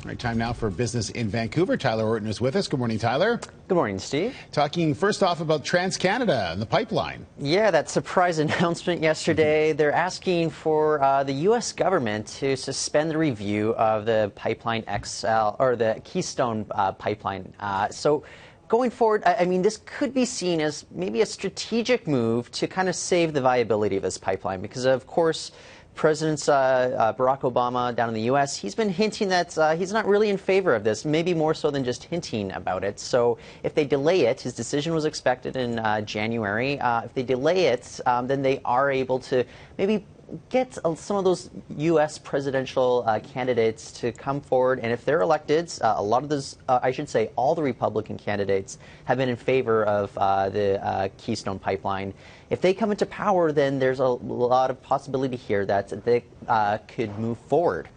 Right, time now for business in Vancouver. Tyler Orton is with us. Good morning, Tyler. Good morning, Steve. Talking first off about TransCanada and the pipeline. Yeah, that surprise announcement yesterday. They're asking for the U.S. government to suspend the review of the Pipeline XL, or the Keystone pipeline. So going forward, I mean, this could be seen as maybe a strategic move to kind of save the viability of this pipeline because, of course, President Barack Obama down in the U.S., he's been hinting that he's not really in favor of this, maybe more so than just hinting about it. So if they delay it, his decision was expected in January. If they delay it, then they are able to maybe get some of those U.S. presidential candidates to come forward. And if they're elected, a lot of those, I should say all the Republican candidates have been in favor of the Keystone pipeline. If they come into power, then there's a lot of possibility here that they could move forward.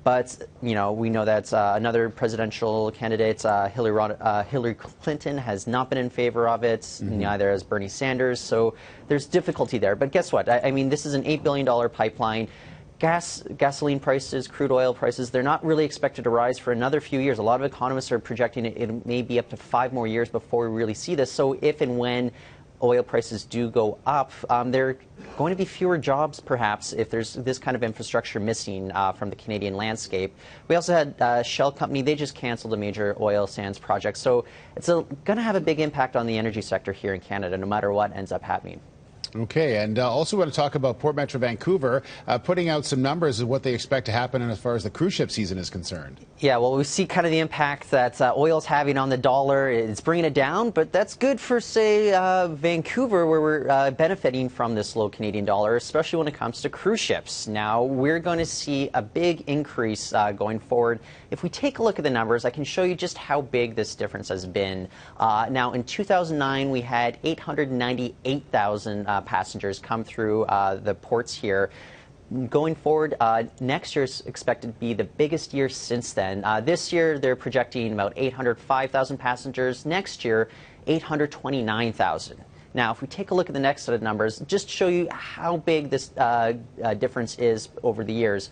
But, you know, we know that another presidential candidate, Hillary Clinton, has not been in favor of it, neither has Bernie Sanders. So there's difficulty there. But guess what? I mean, this is an $8 billion pipeline. Gasoline prices, crude oil prices, they're not really expected to rise for another few years. A lot of economists are projecting it may be up to 5 more years before we really see this. So if and when oil prices do go up, there are going to be fewer jobs, perhaps, if there's this kind of infrastructure missing from the Canadian landscape. We also had Shell Company. They just canceled a major oil sands project. So it's going to have a big impact on the energy sector here in Canada, no matter what ends up happening. Okay, and also want to talk about Port Metro Vancouver putting out some numbers of what they expect to happen as far as the cruise ship season is concerned. Yeah, well, we see kind of the impact that oil's having on the dollar. It's bringing it down, but that's good for, say, Vancouver, where we're benefiting from this low Canadian dollar, especially when it comes to cruise ships. Now, we're going to see a big increase going forward. If we take a look at the numbers, I can show you just how big this difference has been. Now, in 2009, we had 898,000 passengers come through the ports here. Going forward, next year is expected to be the biggest year since then. This year, they're projecting about 805,000 passengers. Next year, 829,000. Now, if we take a look at the next set of numbers, just to show you how big this difference is over the years.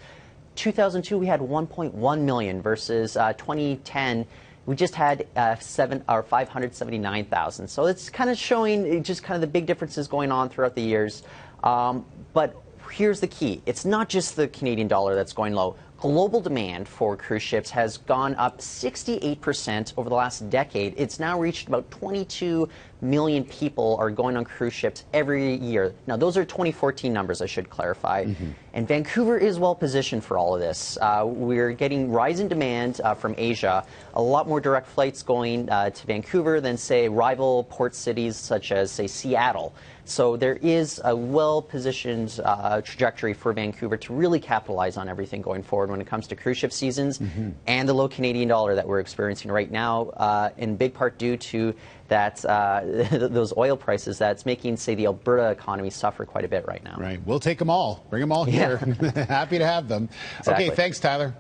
2002, we had 1.1 million versus 2010. We just had 579,000. So it's kind of showing just kind of the big differences going on throughout the years. But here's the key. It's not just the Canadian dollar that's going low. Global demand for cruise ships has gone up 68% over the last decade. It's now reached about 22 million people are going on cruise ships every year. Now, those are 2014 numbers, I should clarify. And Vancouver is well positioned for all of this. We're getting rising demand from Asia, a lot more direct flights going to Vancouver than, say, rival port cities such as, say, Seattle. So there is a well-positioned trajectory for Vancouver to really capitalize on everything going forward when it comes to cruise ship seasons and the low Canadian dollar that we're experiencing right now, in big part due to that those oil prices that's making, say, the Alberta economy suffer quite a bit right now. Right. We'll take them all. Bring them all here. Yeah. Happy to have them. Exactly. Okay, thanks, Tyler.